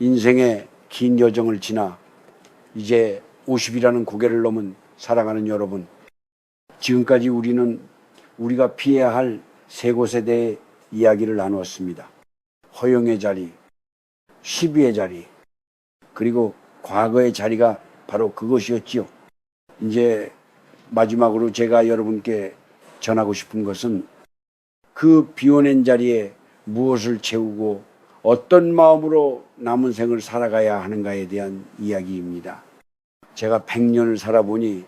인생의 긴 여정을 지나 이제 50이라는 고개를 넘은 사랑하는 여러분, 지금까지 우리는 우리가 피해야 할 세 곳에 대해 이야기를 나누었습니다. 허영의 자리, 시비의 자리, 그리고 과거의 자리가 바로 그것이었지요. 이제 마지막으로 제가 여러분께 전하고 싶은 것은 그 비워낸 자리에 무엇을 채우고 어떤 마음으로 남은 생을 살아가야 하는가에 대한 이야기입니다. 제가 100년을 살아보니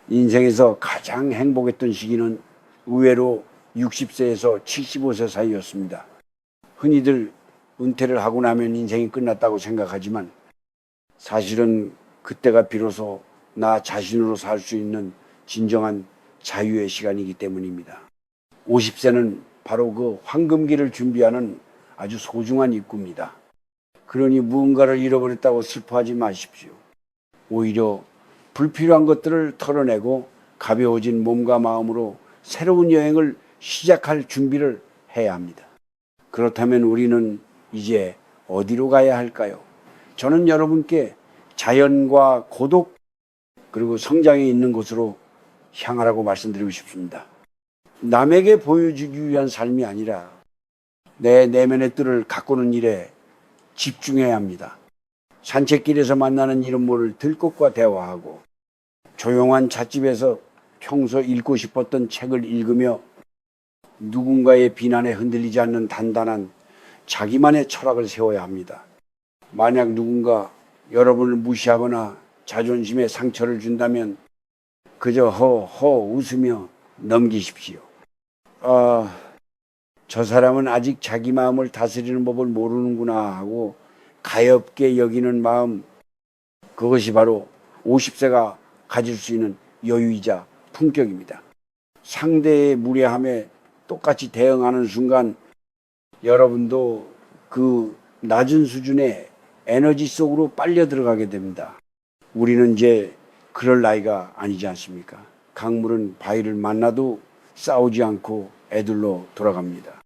인생에서 가장 행복했던 시기는 의외로 60세에서 75세 사이였습니다. 흔히들 은퇴를 하고 나면 인생이 끝났다고 생각하지만 사실은 그때가 비로소 나 자신으로 살 수 있는 진정한 자유의 시간이기 때문입니다. 50세는 바로 그 황금기를 준비하는 아주 소중한 입구입니다. 그러니 무언가를 잃어버렸다고 슬퍼하지 마십시오. 오히려 불필요한 것들을 털어내고 가벼워진 몸과 마음으로 새로운 여행을 시작할 준비를 해야 합니다. 그렇다면 우리는 이제 어디로 가야 할까요? 저는 여러분께 자연과 고독 그리고 성장이 있는 곳으로 향하라고 말씀드리고 싶습니다. 남에게 보여주기 위한 삶이 아니라 내 내면의 뜰을 가꾸는 일에 집중해야 합니다. 산책길에서 만나는 이름 모를 들꽃과 대화하고 조용한 찻집에서 평소 읽고 싶었던 책을 읽으며 누군가의 비난에 흔들리지 않는 단단한 자기만의 철학을 세워야 합니다. 만약 누군가 여러분을 무시하거나 자존심에 상처를 준다면 그저 허허 웃으며 넘기십시오. 저 사람은 아직 자기 마음을 다스리는 법을 모르는구나 하고 가엽게 여기는 마음, 그것이 바로 50세가 가질 수 있는 여유이자 품격입니다. 상대의 무례함에 똑같이 대응하는 순간 여러분도 그 낮은 수준의 에너지 속으로 빨려 들어가게 됩니다. 우리는 이제 그럴 나이가 아니지 않습니까? 강물은 바위를 만나도 싸우지 않고 애들로 돌아갑니다.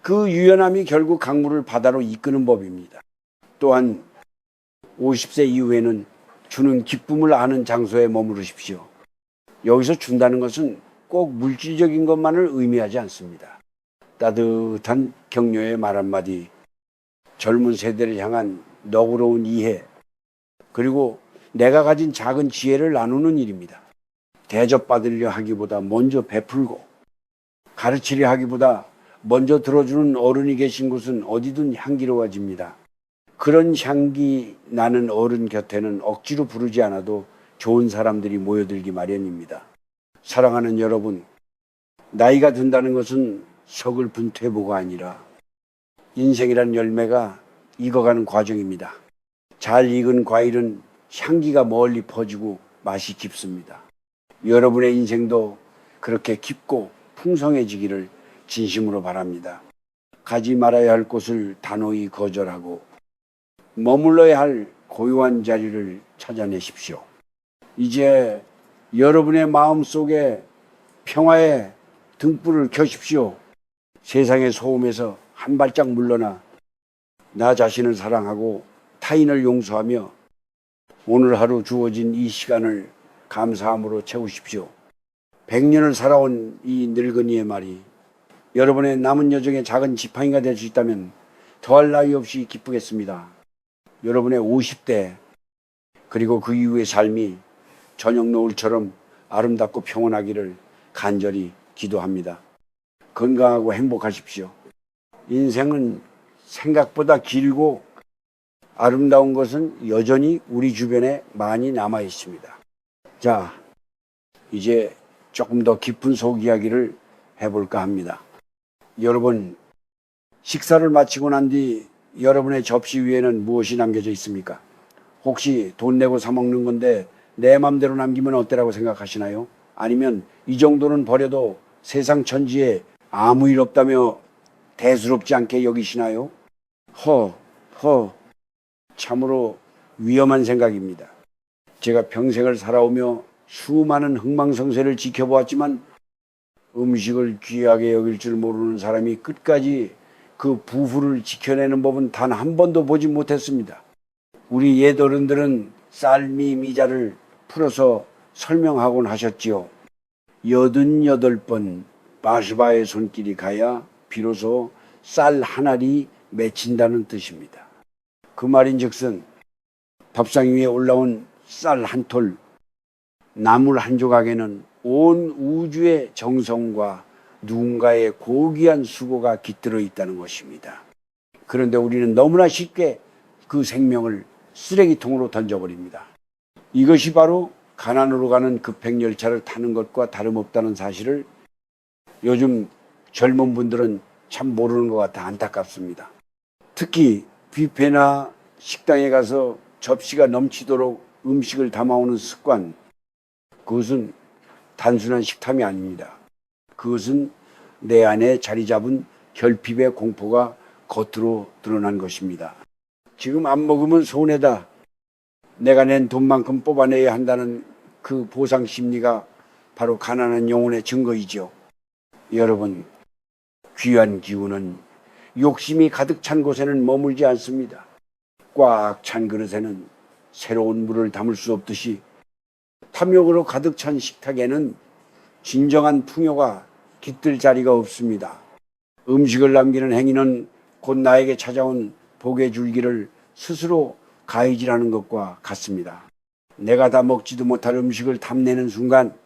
그 유연함이 결국 강물을 바다로 이끄는 법입니다. 또한 50세 이후에는 주는 기쁨을 아는 장소에 머무르십시오. 여기서 준다는 것은 꼭 물질적인 것만을 의미하지 않습니다. 따뜻한 격려의 말 한마디, 젊은 세대를 향한 너그러운 이해, 그리고 내가 가진 작은 지혜를 나누는 일입니다. 대접받으려 하기보다 먼저 베풀고 가르치려 하기보다 먼저 들어주는 어른이 계신 곳은 어디든 향기로워집니다. 그런 향기 나는 어른 곁에는 억지로 부르지 않아도 좋은 사람들이 모여들기 마련입니다. 사랑하는 여러분, 나이가 든다는 것은 서글픈 퇴보가 아니라 인생이란 열매가 익어가는 과정입니다. 잘 익은 과일은 향기가 멀리 퍼지고 맛이 깊습니다. 여러분의 인생도 그렇게 깊고 풍성해지기를 진심으로 바랍니다. 가지 말아야 할 곳을 단호히 거절하고 머물러야 할 고요한 자리를 찾아내십시오. 이제 여러분의 마음속에 평화의 등불을 켜십시오. 세상의 소음에서 한 발짝 물러나 나 자신을 사랑하고 타인을 용서하며 오늘 하루 주어진 이 시간을 감사함으로 채우십시오. 100년을 살아온 이 늙은이의 말이 여러분의 남은 여정의 작은 지팡이가 될 수 있다면 더할 나위 없이 기쁘겠습니다. 여러분의 50대 그리고 그 이후의 삶이 저녁 노을처럼 아름답고 평온하기를 간절히 기도합니다. 건강하고 행복하십시오. 인생은 생각보다 길고 아름다운 것은 여전히 우리 주변에 많이 남아 있습니다. 자, 이제 조금 더 깊은 속 이야기를 해볼까 합니다. 여러분, 식사를 마치고 난 뒤 여러분의 접시 위에는 무엇이 남겨져 있습니까? 혹시 돈 내고 사 먹는 건데 내 맘대로 남기면 어때라고 생각하시나요? 아니면 이 정도는 버려도 세상 천지에 아무 일 없다며 대수롭지 않게 여기시나요? 참으로 위험한 생각입니다. 제가 평생을 살아오며 수많은 흥망성쇠를 지켜보았지만 음식을 귀하게 여길 줄 모르는 사람이 끝까지 그 부부를 지켜내는 법은 단 한 번도 보지 못했습니다. 우리 옛어른들은 쌀미미자를 풀어서 설명하곤 하셨지요. 88번 바스바의 손길이 가야 비로소 쌀 한 알이 맺힌다는 뜻입니다. 그 말인즉슨 밥상 위에 올라온 쌀 한 톨, 나물 한 조각에는 온 우주의 정성과 누군가의 고귀한 수고가 깃들어 있다는 것입니다. 그런데 우리는 너무나 쉽게 그 생명을 쓰레기통으로 던져버립니다. 이것이 바로 가난으로 가는 급행열차를 타는 것과 다름없다는 사실을 요즘 젊은 분들은 참 모르는 것 같아 안타깝습니다. 특히 뷔페나 식당에 가서 접시가 넘치도록 음식을 담아오는 습관, 그것은 단순한 식탐이 아닙니다. 그것은 내 안에 자리 잡은 결핍의 공포가 겉으로 드러난 것입니다. 지금 안 먹으면 손해다. 내가 낸 돈만큼 뽑아내야 한다는 그 보상 심리가 바로 가난한 영혼의 증거이죠. 여러분, 귀한 기운은 욕심이 가득 찬 곳에는 머물지 않습니다. 꽉 찬 그릇에는 새로운 물을 담을 수 없듯이 탐욕으로 가득 찬 식탁에는 진정한 풍요가 깃들 자리가 없습니다. 음식을 남기는 행위는 곧 나에게 찾아온 복의 줄기를 스스로 가해질하는 것과 같습니다. 내가 다 먹지도 못할 음식을 탐내는 순간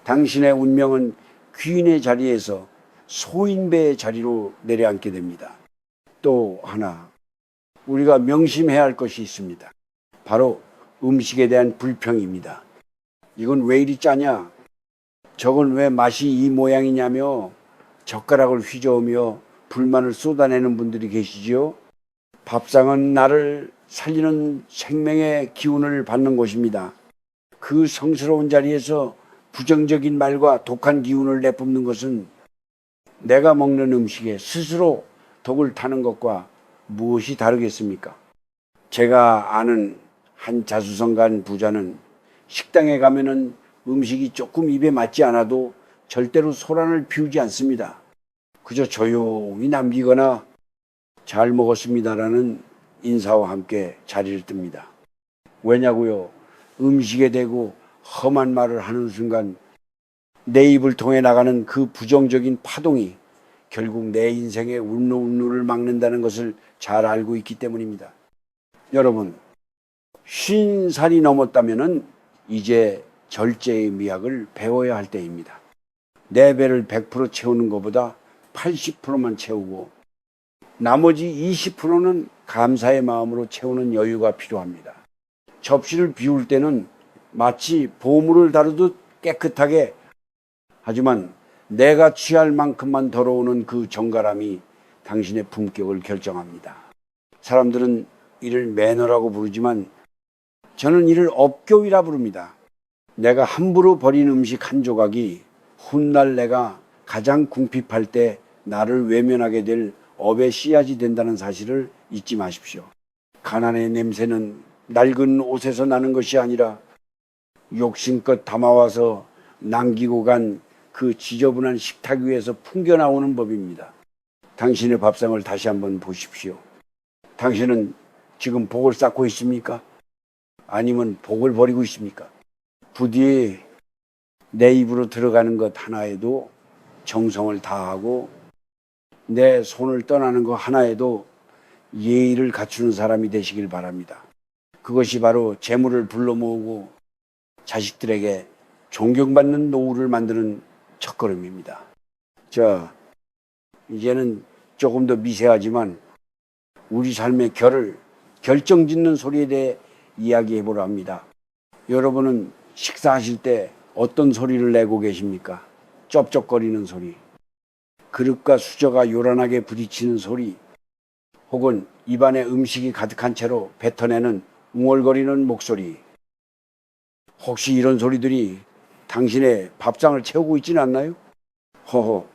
당신의 운명은 귀인의 자리에서 소인배의 자리로 내려앉게 됩니다. 또 하나 우리가 명심해야 할 것이 있습니다. 바로 음식에 대한 불평입니다. 이건 왜 이리 짜냐? 저건 왜 맛이 이 모양이냐며 젓가락을 휘저으며 불만을 쏟아내는 분들이 계시지요. 밥상은 나를 살리는 생명의 기운을 받는 곳입니다. 그 성스러운 자리에서 부정적인 말과 독한 기운을 내뿜는 것은 내가 먹는 음식에 스스로 독을 타는 것과 무엇이 다르겠습니까? 제가 아는 한 자수성가한 부자는 식당에 가면은 음식이 조금 입에 맞지 않아도 절대로 소란을 피우지 않습니다. 그저 조용히 남기거나 잘 먹었습니다라는 인사와 함께 자리를 뜹니다. 왜냐고요? 음식에 대고 험한 말을 하는 순간 내 입을 통해 나가는 그 부정적인 파동이 결국 내 인생의 운루운루를 막는다는 것을 잘 알고 있기 때문입니다. 여러분, 50살이 넘었다면 이제 절제의 미학을 배워야 할 때입니다. 내 배를 100% 채우는 것보다 80%만 채우고 나머지 20%는 감사의 마음으로 채우는 여유가 필요합니다. 접시를 비울 때는 마치 보물을 다루듯 깨끗하게, 하지만 내가 취할 만큼만 덜어오는 그 정갈함이 당신의 품격을 결정합니다. 사람들은 이를 매너라고 부르지만 저는 이를 업교이라 부릅니다. 내가 함부로 버린 음식 한 조각이 훗날 내가 가장 궁핍할 때 나를 외면하게 될 업의 씨앗이 된다는 사실을 잊지 마십시오. 가난의 냄새는 낡은 옷에서 나는 것이 아니라 욕심껏 담아와서 남기고 간 그 지저분한 식탁 위에서 풍겨나오는 법입니다. 당신의 밥상을 다시 한번 보십시오. 당신은 지금 복을 쌓고 있습니까? 아니면 복을 버리고 있습니까? 부디 내 입으로 들어가는 것 하나에도 정성을 다하고 내 손을 떠나는 것 하나에도 예의를 갖추는 사람이 되시길 바랍니다. 그것이 바로 재물을 불러 모으고 자식들에게 존경받는 노후를 만드는 첫걸음입니다. 이제는 조금 더 미세하지만 우리 삶의 결을 결정짓는 소리에 대해 이야기해 보려 합니다. 여러분은 식사하실 때 어떤 소리를 내고 계십니까? 쩝쩝거리는 소리, 그릇과 수저가 요란하게 부딪히는 소리, 혹은 입안에 음식이 가득한 채로 뱉어내는 웅얼거리는 목소리. 혹시 이런 소리들이 당신의 밥상을 채우고 있지는 않나요? 허허,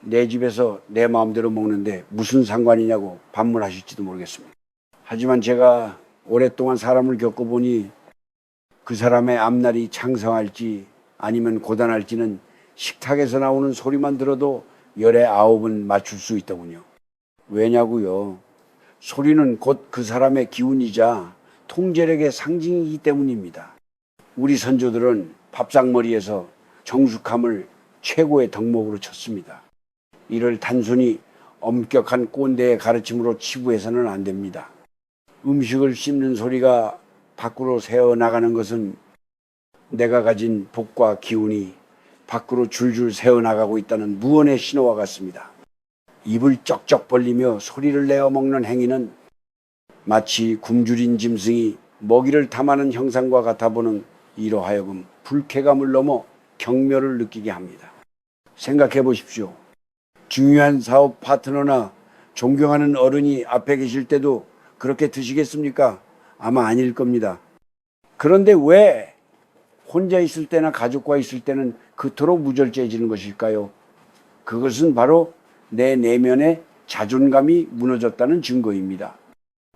내 집에서 내 마음대로 먹는데 무슨 상관이냐고 반문하실지도 모르겠습니다. 하지만 제가 오랫동안 사람을 겪어보니 그 사람의 앞날이 창성할지 아니면 고단할지는 식탁에서 나오는 소리만 들어도 열의 9은 맞출 수 있더군요. 왜냐고요? 소리는 곧 그 사람의 기운이자 통제력의 상징이기 때문입니다. 우리 선조들은 밥상머리에서 정숙함을 최고의 덕목으로 쳤습니다. 이를 단순히 엄격한 꼰대의 가르침으로 치부해서는 안 됩니다. 음식을 씹는 소리가 밖으로 새어나가는 것은 내가 가진 복과 기운이 밖으로 줄줄 새어나가고 있다는 무언의 신호와 같습니다. 입을 쩍쩍 벌리며 소리를 내어 먹는 행위는 마치 굶주린 짐승이 먹이를 탐하는 형상과 같아 보는 이로 하여금 불쾌감을 넘어 경멸을 느끼게 합니다. 생각해 보십시오. 중요한 사업 파트너나 존경하는 어른이 앞에 계실 때도 그렇게 드시겠습니까? 아마 아닐 겁니다. 그런데 왜 혼자 있을 때나 가족과 있을 때는 그토록 무절제해지는 것일까요? 그것은 바로 내 내면의 자존감이 무너졌다는 증거입니다.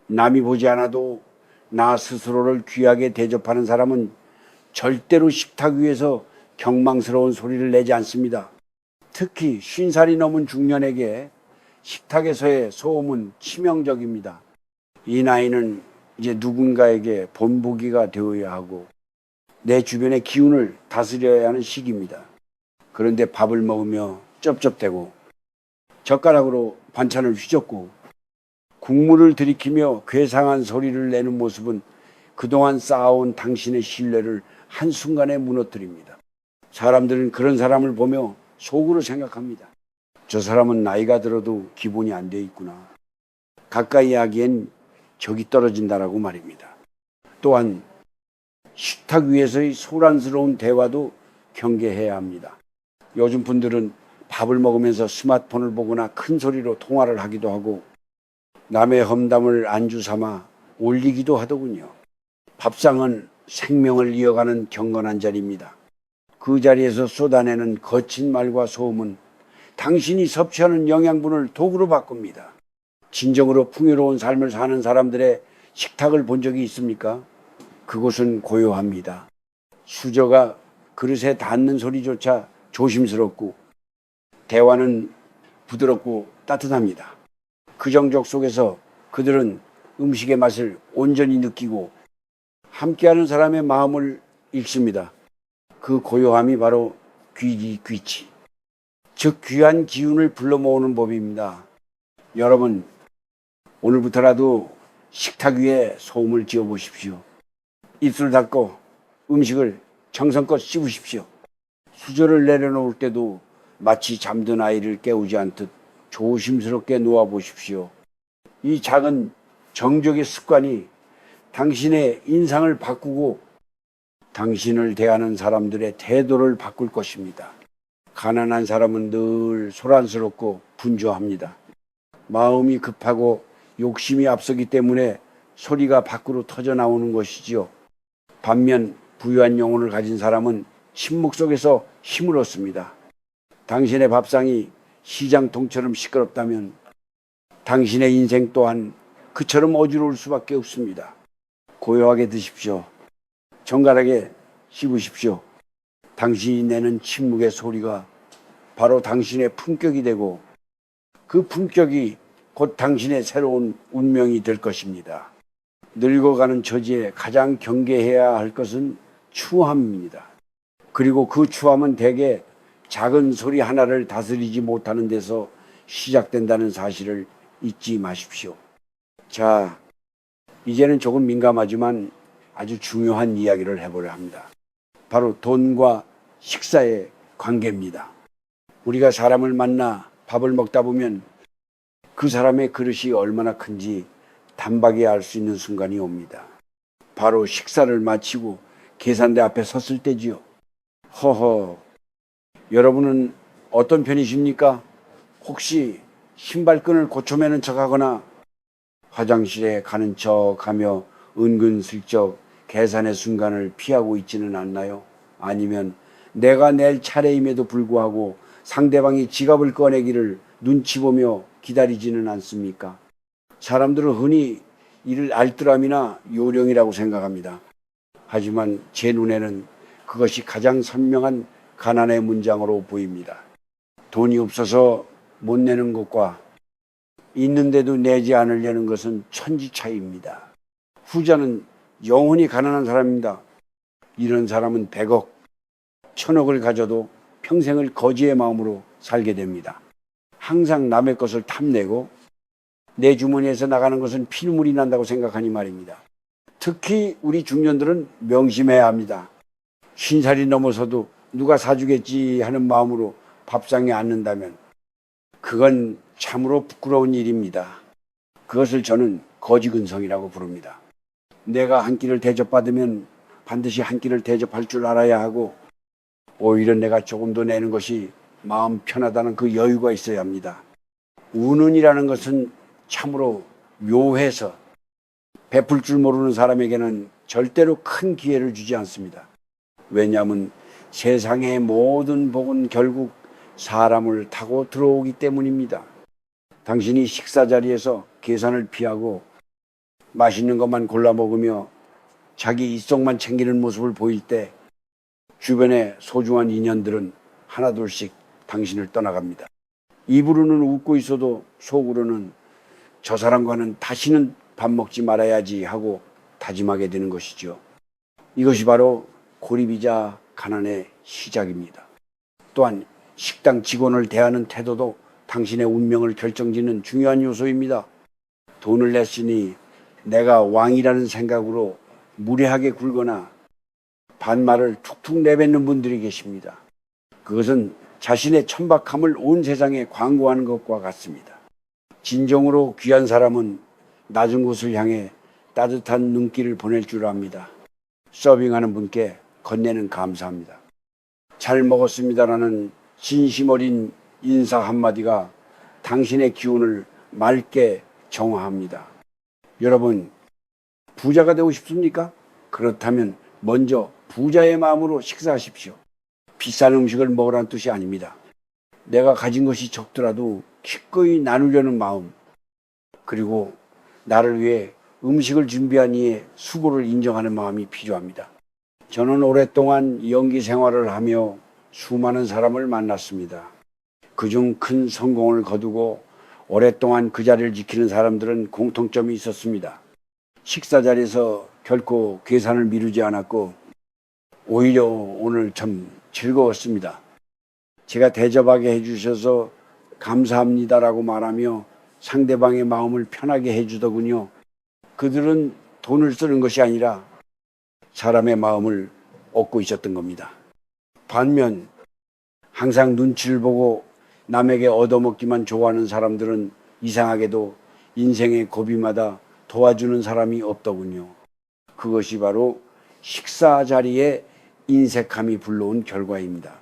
남이 보지 않아도 나 스스로를 귀하게 대접하는 사람은 절대로 식탁 위에서 경망스러운 소리를 내지 않습니다. 특히 50살이 넘은 중년에게 식탁에서의 소음은 치명적입니다. 이 나이는 이제 누군가에게 본보기가 되어야 하고 내 주변의 기운을 다스려야 하는 시기입니다. 그런데 밥을 먹으며 쩝쩝대고 젓가락으로 반찬을 휘젓고 국물을 들이키며 괴상한 소리를 내는 모습은 그동안 쌓아온 당신의 신뢰를 한순간에 무너뜨립니다. 사람들은 그런 사람을 보며 속으로 생각합니다. 저 사람은 나이가 들어도 기본이 안 돼 있구나. 가까이 하기엔 적이 떨어진다라고 말입니다. 또한 식탁 위에서의 소란스러운 대화도 경계해야 합니다. 요즘 분들은 밥을 먹으면서 스마트폰을 보거나 큰 소리로 통화를 하기도 하고 남의 험담을 안주 삼아 올리기도 하더군요. 밥상은 생명을 이어가는 경건한 자리입니다. 그 자리에서 쏟아내는 거친 말과 소음은 당신이 섭취하는 영양분을 도구로 바꿉니다. 진정으로 풍요로운 삶을 사는 사람들의 식탁을 본 적이 있습니까? 그곳은 고요합니다. 수저가 그릇에 닿는 소리조차 조심스럽고 대화는 부드럽고 따뜻합니다. 그 정적 속에서 그들은 음식의 맛을 온전히 느끼고 함께하는 사람의 마음을 읽습니다. 그 고요함이 바로 귀치, 즉 귀한 기운을 불러 모으는 법입니다. 여러분, 오늘부터라도 식탁 위에 소음을 지어 보십시오. 입술 닫고 음식을 정성껏 씹으십시오. 수저를 내려놓을 때도 마치 잠든 아이를 깨우지 않듯 조심스럽게 놓아보십시오. 이 작은 정적의 습관이 당신의 인상을 바꾸고 당신을 대하는 사람들의 태도를 바꿀 것입니다. 가난한 사람은 늘 소란스럽고 분주합니다. 마음이 급하고 욕심이 앞서기 때문에 소리가 밖으로 터져 나오는 것이지요. 반면 부유한 영혼을 가진 사람은 침묵 속에서 힘을 얻습니다. 당신의 밥상이 시장통처럼 시끄럽다면 당신의 인생 또한 그처럼 어지러울 수밖에 없습니다. 고요하게 드십시오. 정갈하게 씹으십시오. 당신이 내는 침묵의 소리가 바로 당신의 품격이 되고 그 품격이 곧 당신의 새로운 운명이 될 것입니다. 늙어가는 처지에 가장 경계해야 할 것은 추함입니다. 그리고 그 추함은 대개 작은 소리 하나를 다스리지 못하는 데서 시작된다는 사실을 잊지 마십시오. 자, 이제는 조금 민감하지만 아주 중요한 이야기를 해보려 합니다. 바로 돈과 식사의 관계입니다. 우리가 사람을 만나 밥을 먹다 보면 그 사람의 그릇이 얼마나 큰지 단박에 알 수 있는 순간이 옵니다. 바로 식사를 마치고 계산대 앞에 섰을 때지요. 허허, 여러분은 어떤 편이십니까? 혹시 신발끈을 고쳐매는 척하거나 화장실에 가는 척하며 은근슬쩍 계산의 순간을 피하고 있지는 않나요? 아니면 내가 낼 차례임에도 불구하고 상대방이 지갑을 꺼내기를 눈치 보며 기다리지는 않습니까? 사람들은 흔히 이를 알뜰함이나 요령이라고 생각합니다. 하지만 제 눈에는 그것이 가장 선명한 가난의 문장으로 보입니다. 돈이 없어서 못 내는 것과 있는데도 내지 않으려는 것은 천지차이입니다. 후자는 영원히 가난한 사람입니다. 이런 사람은 100억, 1000억을 가져도 평생을 거지의 마음으로 살게 됩니다. 항상 남의 것을 탐내고 내 주머니에서 나가는 것은 피눈물이 난다고 생각하니 말입니다. 특히 우리 중년들은 명심해야 합니다. 50살이 넘어서도 누가 사주겠지 하는 마음으로 밥상에 앉는다면 그건 참으로 부끄러운 일입니다. 그것을 저는 거지근성이라고 부릅니다. 내가 한 끼를 대접받으면 반드시 한 끼를 대접할 줄 알아야 하고 오히려 내가 조금 더 내는 것이 마음 편하다는 그 여유가 있어야 합니다. 운운이라는 것은 참으로 묘해서 베풀 줄 모르는 사람에게는 절대로 큰 기회를 주지 않습니다. 왜냐하면 세상의 모든 복은 결국 사람을 타고 들어오기 때문입니다. 당신이 식사 자리에서 계산을 피하고 맛있는 것만 골라 먹으며 자기 이속만 챙기는 모습을 보일 때 주변의 소중한 인연들은 하나둘씩 당신을 떠나갑니다. 입으로는 웃고 있어도 속으로는 저 사람과는 다시는 밥 먹지 말아야지 하고 다짐하게 되는 것이죠. 이것이 바로 고립이자 가난의 시작입니다. 또한 식당 직원을 대하는 태도도 당신의 운명을 결정짓는 중요한 요소입니다. 돈을 냈으니 내가 왕이라는 생각으로 무례하게 굴거나 반말을 툭툭 내뱉는 분들이 계십니다. 그것은 자신의 천박함을 온 세상에 광고하는 것과 같습니다. 진정으로 귀한 사람은 낮은 곳을 향해 따뜻한 눈길을 보낼 줄 압니다. 서빙하는 분께 건네는 감사합니다. 잘 먹었습니다라는 진심 어린 인사 한마디가 당신의 기운을 맑게 정화합니다. 여러분, 부자가 되고 싶습니까? 그렇다면 먼저 부자의 마음으로 식사하십시오. 비싼 음식을 먹으라는 뜻이 아닙니다. 내가 가진 것이 적더라도 기꺼이 나누려는 마음, 그리고 나를 위해 음식을 준비한 이의 수고를 인정하는 마음이 필요합니다. 저는 오랫동안 연기 생활을 하며 수많은 사람을 만났습니다. 그중 큰 성공을 거두고 오랫동안 그 자리를 지키는 사람들은 공통점이 있었습니다. 식사 자리에서 결코 계산을 미루지 않았고 오히려 오늘 참 즐거웠습니다. 제가 대접하게 해주셔서 감사합니다라고 말하며 상대방의 마음을 편하게 해주더군요. 그들은 돈을 쓰는 것이 아니라 사람의 마음을 얻고 있었던 겁니다. 반면 항상 눈치를 보고 남에게 얻어먹기만 좋아하는 사람들은 이상하게도 인생의 고비마다 도와주는 사람이 없더군요. 그것이 바로 식사 자리에 인색함이 불러온 결과입니다.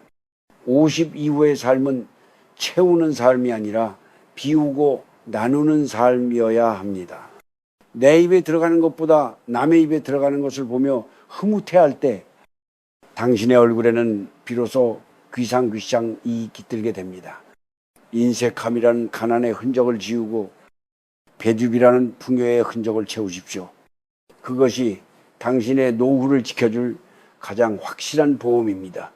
50 이후의 삶은 채우는 삶이 아니라 비우고 나누는 삶이어야 합니다. 내 입에 들어가는 것보다 남의 입에 들어가는 것을 보며 흐뭇해할 때 당신의 얼굴에는 비로소 귀상귀상이 깃들게 됩니다. 인색함이라는 가난의 흔적을 지우고 배줍이라는 풍요의 흔적을 채우십시오. 그것이 당신의 노후를 지켜줄 가장 확실한 보험입니다.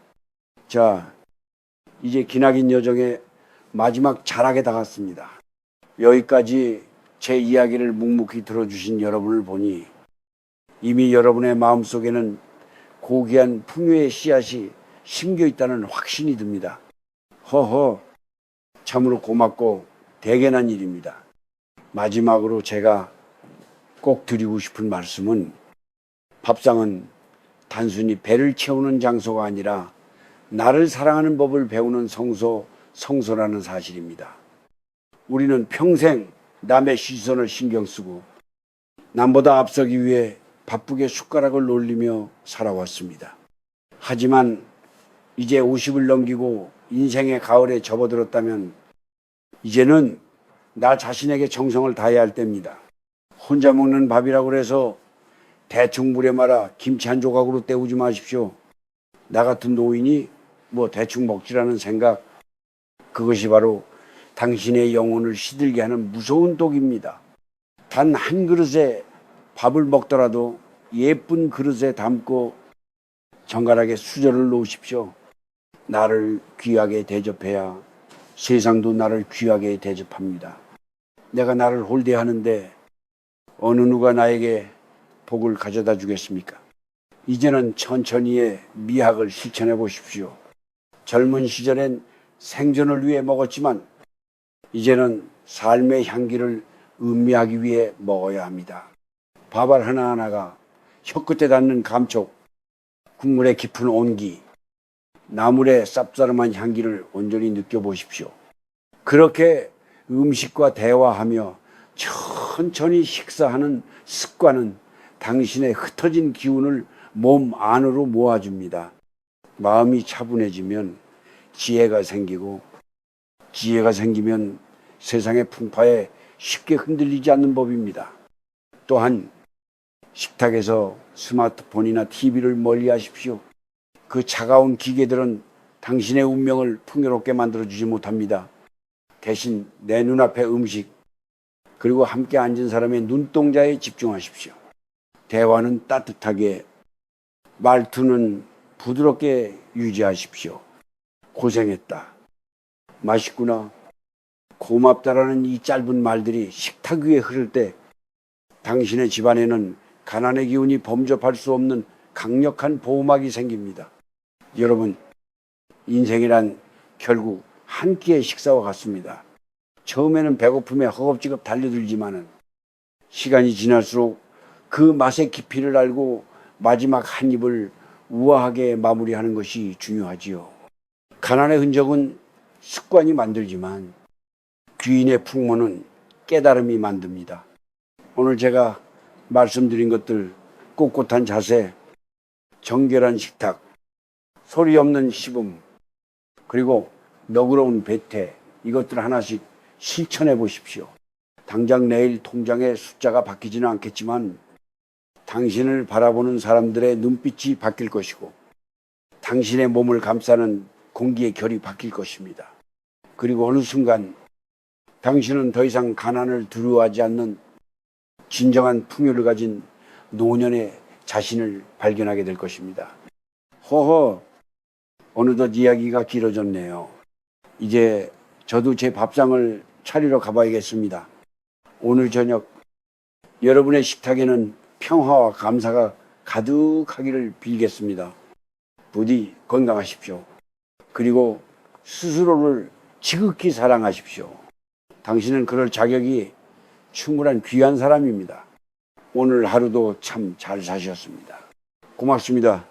자, 이제 기나긴 여정의 마지막 자락에 다갔습니다. 여기까지 제 이야기를 묵묵히 들어주신 여러분을 보니 이미 여러분의 마음속에는 고귀한 풍요의 씨앗이 심겨 있다는 확신이 듭니다. 허허, 참으로 고맙고 대견한 일입니다. 마지막으로 제가 꼭 드리고 싶은 말씀은 밥상은 단순히 배를 채우는 장소가 아니라 나를 사랑하는 법을 배우는 성소라는 사실입니다. 우리는 평생 남의 시선을 신경 쓰고 남보다 앞서기 위해 바쁘게 숟가락을 놀리며 살아왔습니다. 하지만 이제 50을 넘기고 인생의 가을에 접어들었다면 이제는 나 자신에게 정성을 다해야 할 때입니다. 혼자 먹는 밥이라고 해서 대충 물에 말아 김치 한 조각으로 때우지 마십시오. 나 같은 노인이 대충 먹지라는 생각, 그것이 바로 당신의 영혼을 시들게 하는 무서운 독입니다. 단 한 그릇에 밥을 먹더라도 예쁜 그릇에 담고 정갈하게 수저를 놓으십시오. 나를 귀하게 대접해야 세상도 나를 귀하게 대접합니다. 내가 나를 홀대하는데 어느 누가 나에게 복을 가져다 주겠습니까? 이제는 천천히의 미학을 실천해 보십시오. 젊은 시절엔 생존을 위해 먹었지만 이제는 삶의 향기를 음미하기 위해 먹어야 합니다. 밥알 하나하나가 혀끝에 닿는 감촉, 국물의 깊은 온기, 나물의 쌉싸름한 향기를 온전히 느껴보십시오. 그렇게 음식과 대화하며 천천히 식사하는 습관은 당신의 흩어진 기운을 몸 안으로 모아줍니다. 마음이 차분해지면 지혜가 생기고, 지혜가 생기면 세상의 풍파에 쉽게 흔들리지 않는 법입니다. 또한 식탁에서 스마트폰이나 TV를 멀리 하십시오. 그 차가운 기계들은 당신의 운명을 풍요롭게 만들어주지 못합니다. 대신 내 눈앞의 음식, 그리고 함께 앉은 사람의 눈동자에 집중하십시오. 대화는 따뜻하게, 말투는 부드럽게 유지하십시오. 고생했다, 맛있구나, 고맙다라는 이 짧은 말들이 식탁 위에 흐를 때 당신의 집안에는 가난의 기운이 범접할 수 없는 강력한 보호막이 생깁니다. 여러분, 인생이란 결국 한 끼의 식사와 같습니다. 처음에는 배고픔에 허겁지겁 달려들지만은 시간이 지날수록 그 맛의 깊이를 알고 마지막 한 입을 우아하게 마무리하는 것이 중요하지요. 가난의 흔적은 습관이 만들지만 귀인의 풍모는 깨달음이 만듭니다. 오늘 제가 말씀드린 것들, 꼿꼿한 자세, 정결한 식탁, 소리 없는 씹음, 그리고 너그러운 배태, 이것들 하나씩 실천해 보십시오. 당장 내일 통장의 숫자가 바뀌지는 않겠지만 당신을 바라보는 사람들의 눈빛이 바뀔 것이고 당신의 몸을 감싸는 공기의 결이 바뀔 것입니다. 그리고 어느 순간 당신은 더 이상 가난을 두려워하지 않는 진정한 풍요를 가진 노년의 자신을 발견하게 될 것입니다. 허허, 어느덧 이야기가 길어졌네요. 이제 저도 제 밥상을 차리러 가봐야겠습니다. 오늘 저녁 여러분의 식탁에는 평화와 감사가 가득하기를 빌겠습니다. 부디 건강하십시오. 그리고 스스로를 지극히 사랑하십시오. 당신은 그럴 자격이 충분한 귀한 사람입니다. 오늘 하루도 참 잘 사셨습니다. 고맙습니다.